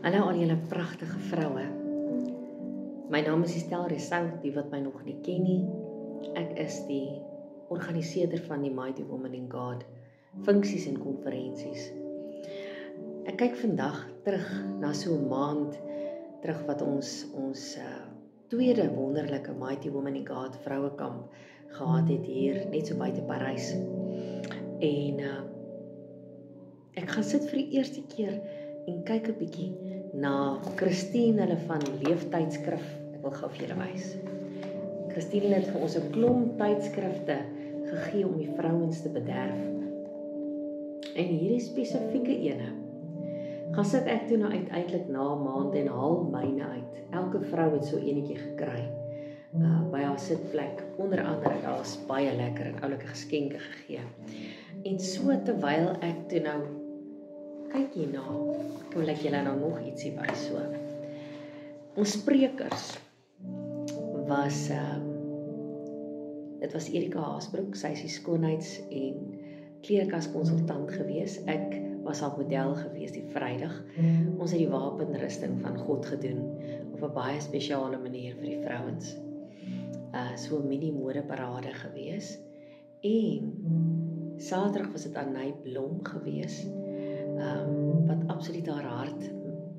Hallo al julle pragtige vroue. My naam is Estelle Resouw, die wat my nog nie ken nie. Ek is die organiseerder van die Mighty Woman in God funksies en konferensies. Ek kyk vandag terug na so 'n maand terug wat ons tweede wonderlike Mighty Woman in God vrouekamp gehad het hier net so buite Parys. En ek gaan sit vir die eerste keer en kyk 'n bietjie na Christine hulle van Leeftydskrif. Ek wil gou vir julle wys. Christine het vir ons 'n klomp tydskrifte gegee om die vrouens te bederf. En hierdie spesifieke ene gaan sit ek toe nou uiteindelik na 'n maand en haal myne uit. Elke vrou het so enetjie gekry by haar sitplek. Onder andere daar's baie lekker en oulike geskenke gegee. En so terwyl ek toe nou kyk hierna, wil ek julle nou nog ietsie wys so. Ons sprekers was dit was Erika Haasbroek, sy is die skoonheids- en kleerkaskonsultant gewees. Ek was haar model gewees die Vrydag. Ons het die wapenrusting van God gedoen op 'n baie spesiale manier vir die vrouens. So 'n mini modeparade gewees. En Saterdag was dit Anay Blom gewees, wat absoluut haar hart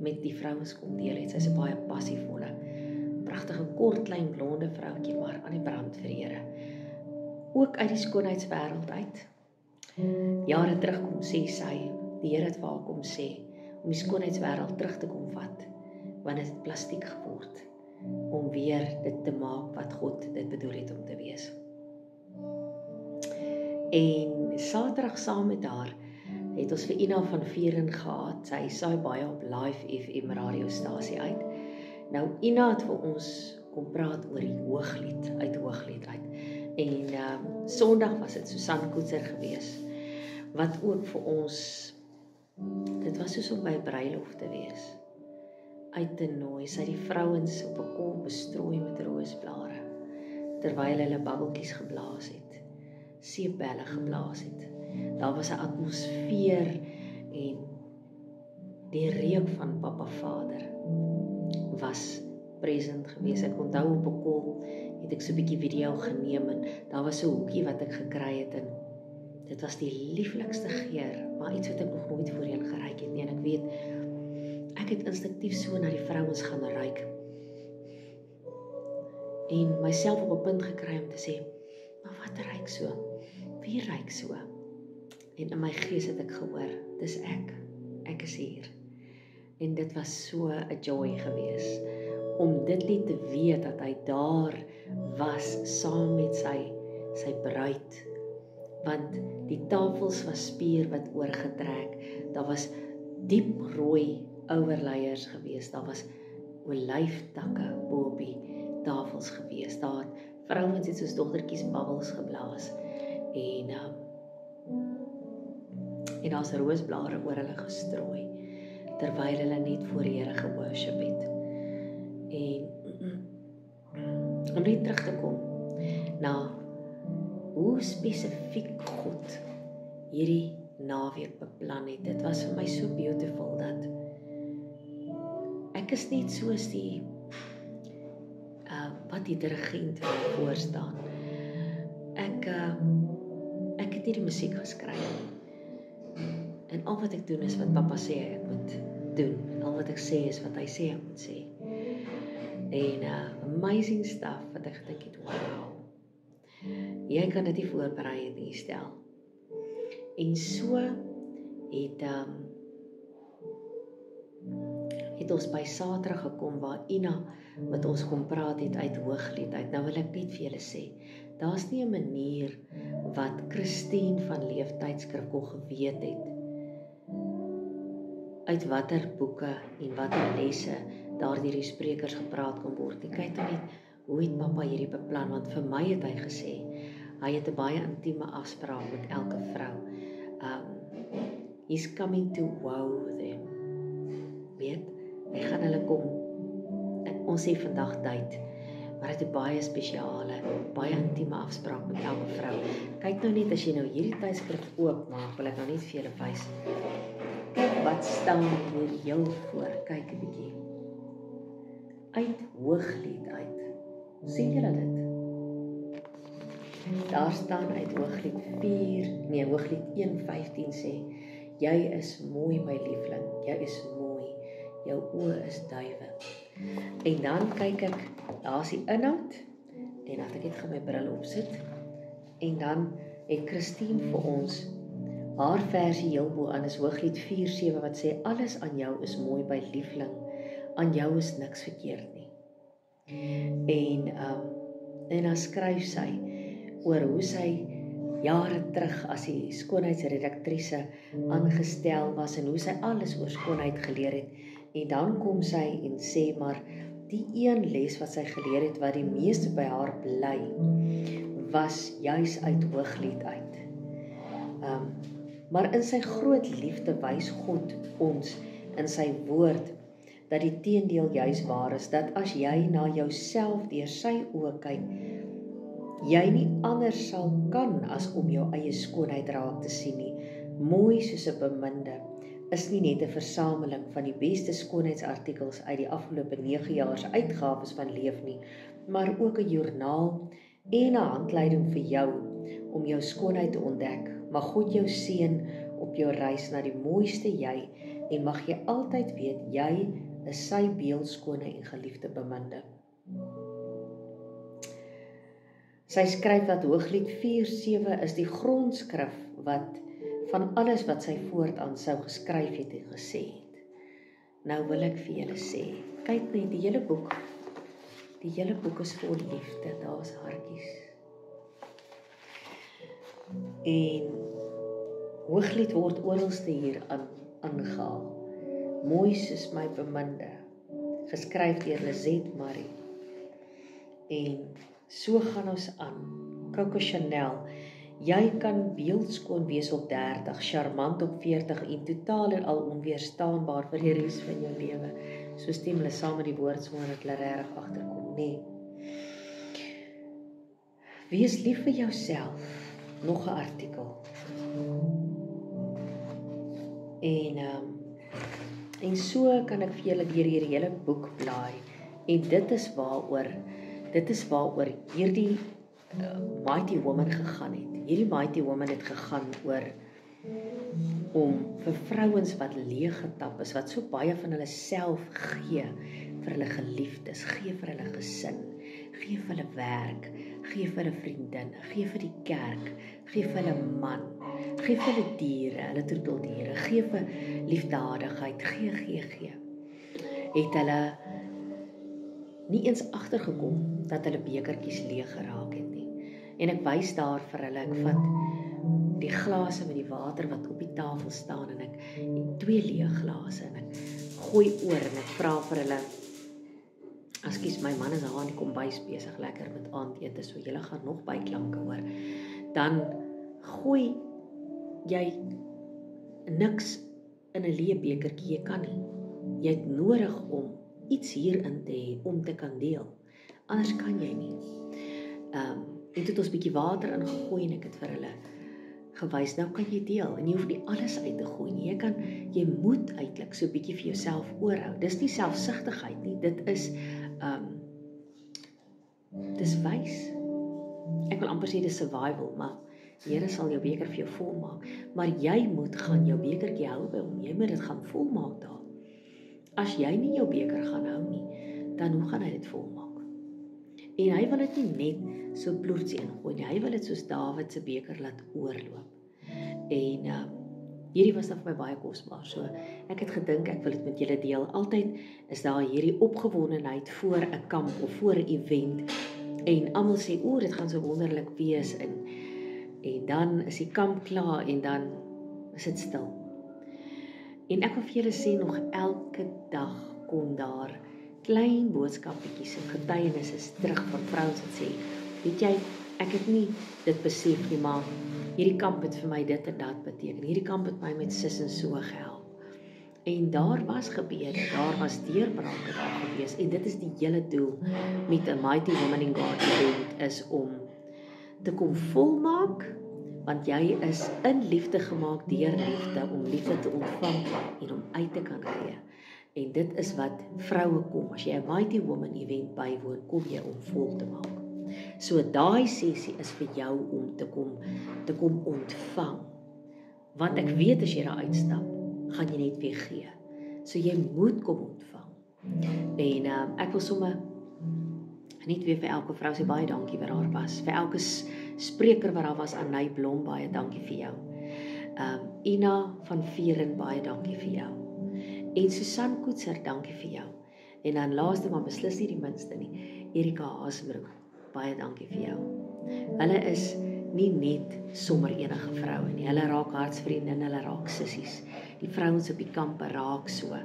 met die vrouens kom deel het. Sy is 'n baie passievolle, pragtige kort klein blonde vroutjie, maar aan die brand vir die Here. Ook uit die skoonheidswêreld uit. Jare terug kom sê sy, die Here het vir haar kom sê om die skoonheidswêreld terug te kom vat, want dit het plastiek geword, om weer dit te maak wat God dit bedoel het om te wees. En Saterdag saam met haar het ons vir Ina van Vieren gehad. Sy saai baie op Live FM radiostasie uit. Nou Ina het vir ons kom praat oor die Hooglied uit. En Sondag was dit Susan Koetser gewees, wat ook vir ons, dit was soos om by 'n bruiloft te wees, uit te nooi. Sy het die vrouens op 'n kom bestrooi met roosblare, terwyl hulle babbeltjies geblaas het, seepbelle geblaas het. Daar was 'n atmosfeer en die reuk van Papa Vader was present gewees. Ek onthou op 'n kol het ek so 'n bietjie video geneem en daar was so 'n hoekie wat ek gekry het en dit was die lieflikste geur, maar iets wat ek nog nooit voorheen geruik het nie. En ek weet, ek het instinktief so na die vrouens gaan ruik en myself op 'n punt gekry om te sê, maar wat ruik so? Wie ruik so? En in my gees het ek gehoor, dis ek is hier. En dit was so 'n joy gewees, om dit lied te weet, dat hy daar was, saam met sy bruid. Want die tafels was spierwit oorgetrek, daar was diep rooi ouerleiers gewees, daar was olyftakke bo op die tafels gewees, daar vrouens het soos dogtertjies babbels geblaas, en daar's roosblare oor hulle gestrooi, terwyl hulle net voor die Here geworship het. En om net terug te kom na hoe spesifiek God hierdie naweek beplan het. Dit was vir my so beautiful dat ek is net soos die wat die dirigent voor staan. Ek het nie die musiek geskryf. En al wat ek doen is wat Papa sê ek moet doen. En al wat ek sê is wat hy sê ek moet sê. En amazing stuff wat ek gedink het, wow. Jy kan dit nie voorberei het nie, stel. En so het ons by Saterdag gekom waar Ina met ons kom praat het uit Hooglied uit. Nou wil ek net vir julle sê, daar's nie 'n manier wat Christine van Leeftydskrif kon geweet het uit watter boeke en watter lesse daar deur die sprekers gepraat kan word. En kyk dan net, hoe het Papa hierdie beplan? Want vir my het hy gesê, hy het 'n baie intieme afspraak met elke vrou. He's coming to wow them. Weet, hy gaan hulle kom, ons sê vandag tyd, maar dit is 'n baie spesiale, baie intieme afspraak met elke vrou. Kyk nou net, as jy nou hierdie tydskrif oopmaak, wil ek nou net vir julle wys. Kyk wat staan hier heel voor, kyk 'n bietjie. Uit Hooglied uit. Sien julle dit? Daar staan uit Hooglied 1:15 sê, jy is mooi my liefling, jy is mooi, jou oë is duiwe. En dan kyk ek, daar is die inhoud, en dat ek net gaan my bril opsit, en dan het Christine vir ons, haar versie heel bo aan is Hooglied 4:7 wat sê, alles aan jou is mooi my liefling, aan jou is niks verkeerd nie. En dan skryf sy oor hoe sy jare terug as die skoonheidsredaktrise aangestel was en hoe sy alles oor skoonheid geleer het. En dan kom sy en sê maar die een les wat sy geleer het wat die meeste by haar bly was juis uit Hooglied uit. Maar in sy groot liefde wys God ons in sy woord dat die teendeel juis waar is, dat as jy na jouself deur sy oë kyk, jy nie anders sal kan as om jou eie skoonheid raak te sien nie. Mooi soos 'n beminde is nie net 'n versameling van die beste skoonheidsartikels uit die afgelope 9 jaar se uitgawes van Leef nie, maar ook 'n joernaal en 'n handleiding vir jou om jou skoonheid te ontdek. Mag God jou seën op jou reis na die mooiste jy en mag jy altyd weet jy is sy beeldskone en geliefde beminde. Sy skryf dat Hooglied 4:7 is die grondskrif wat van alles wat sy voortaan sou geskryf het en gesê het. Nou wil ek vir julle sê, kyk net die hele boek is vol liefde, daar's hartjies. En Hooglied word oralste hier aangehaal. Mooi soos my beminde, geskryf deur Lisette Marie. En so gaan ons aan. Coco Chanel, jy kan beeldskoon wees op 30, charmant op 40 en totaal en al onweerstaanbaar vir die res van jou lewe. So stem hulle saam met die woord sonder dat hulle regtig agterkom, nee. Wees lief vir jouself. Nog 'n artikel. En so kan ek vir julle deur hierdie hele boek blaai. En dit is waaroor hierdie Mighty Woman gegaan het. Hierdie Mighty Woman het gegaan oor om vir vrouens wat leeg getap is, wat so baie van hulle self gee vir hulle geliefdes, gee vir hulle gesin, gee vir hulle werk, gee vir hulle vriendinne, gee vir die kerk, gee vir hulle man, gee vir hulle diere, hulle troeteldiere, gee vir liefdadigheid, gee. Het hulle nie eens agtergekom dat hulle bekertjies leeg geraak het nie. En ek wys daar vir hulle, ek vat die glase met die water wat op die tafel staan en ek 2 leë glase en ek gooi oor en ek vra vir hulle, ekskuus, my man is daar in die kombuis besig lekker met aandete, so julle gaan nog byklanke hoor. Dan gooi jy niks in 'n leë bekertjie, jy kan nie. Jy het nodig om iets hierin te hê om te kan deel. Anders kan jy nie. Het het ons bietjie water ingegooi en ek het vir hulle gewys, nou kan jy deel en jy hoef nie alles uit te gooi nie. Jy moet eintlik so bietjie vir jouself oorhou. Dis nie selfsugtigheid nie, dit is dis wys. Ek wil amper sê dis survival, maar die Here sal jou beker vir jou vol maak. Maar jy moet gaan jou bekertjie hou by hom. Jy moet dit gaan vol maak daar. As jy nie jou beker gaan hou nie, dan hoe gaan hy dit vol maak? En hy wil dit nie net so ploertsie ingooi nie. Hy wil dit soos Dawid se beker laat oorloop. En hierdie was dan vir my baie kosbaar. So ek het gedink ek wil dit met julle deel. Altyd is daar hierdie opgewondenheid voor 'n kamp of voor 'n event. En almal sê, o, dit gaan so wonderlik wees. En dan is die kamp klaar en dan is dit stil. En ek wil vir julle sê, nog elke dag kom daar klein boodskappietjies en getuienisse terug van vrouens wat sê, weet jy, ek het nie dit besef nie, maar hierdie kamp het vir my dit en dat beteken. Hierdie kamp het my met sis en so gehelp. En daar was gebede, daar was deurbrake daar gewees. En dit is die hele doel met 'n Mighty Woman in God event, is om te kom volmaak Want jy is in liefde gemaak deur liefde, om liefde te ontvang en om uit te kan gee. En dit is wat vroue kom, as jy 'n Mighty Woman event bywoon, kom jy om vol te maak. So daai sessie is vir jou om te kom ontvang. Want ek weet as jy daar uitstap, gaan jy net weer gee. So jy moet kom ontvang. En ek wil sommer net weer vir elke vrou sê baie dankie wat daar was. Vir elke spreker wat daar was, Anay Blom, baie dankie vir jou. Ina van Vieren, baie dankie vir jou. En Susan Koetser, dankie vir jou. En dan laaste, maar beslis nie die minste nie, Erika Haasbroek, baie dankie vir jou. Hulle is nie net sommer enige vroue nie, hulle raak hartsvriendin, hulle raak sissies. Die vrouens op die kampe raak so.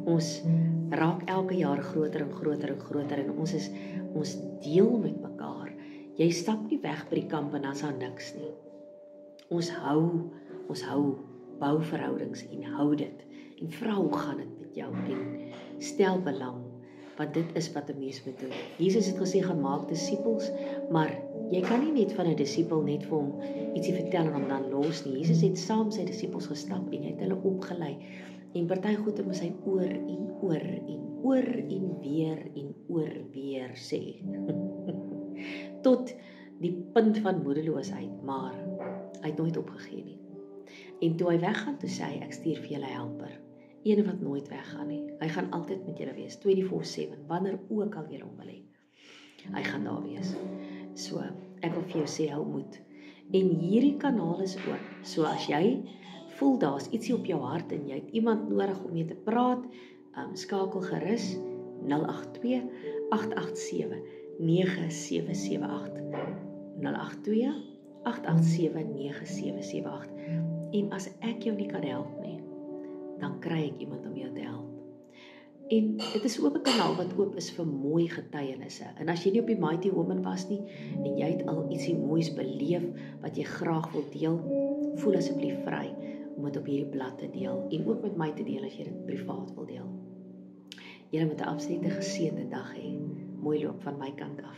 Ons raak elke jaar groter en groter en groter en ons deel met mekaar. Jy stap nie weg by die kamp en dan is daar niks nie. Ons hou bouverhoudings en hou dit. En vra hoe gaan dit met jou en stel belang, want dit is wat 'n mens moet doen. Jesus het gesê gaan maak disippels, maar jy kan nie net van 'n disipel net vir hom ietsie vertel en hom dan los nie. Jesus het saam sy disippels gestap en het hulle opgelei. En party goed moet hy oor en weer sê. Tot die punt van moedeloosheid, maar hy het nooit opgegee nie. En toe hy weggaan, toe sê hy, ek stuur vir julle helper. Een wat nooit weggaan nie. Hy gaan altyd met julle wees, 24/7, wanneer ook al julle hom wil hê. Hy gaan daar wees. So, ek wil vir jou sê, hou moed. En hierdie kanaal is ook, so as jy voel daar's ietsie op jou hart en jy het iemand nodig om mee te praat, skakel gerus 082 887 9778 082 887 9778. En as ek jou nie kan help nie, dan kry ek iemand om jou te help. En dit is ook 'n kanaal wat oop is vir mooi getuienisse. En as jy nie op die Mighty Woman was nie, en jy het al ietsie moois beleef, wat jy graag wil deel, voel asseblief vry om dit op hierdie blad te deel, en ook met my te deel as jy dit privaat wil deel. Julle moet 'n absolute geseënde dag hê. Mooi loop van my kant af.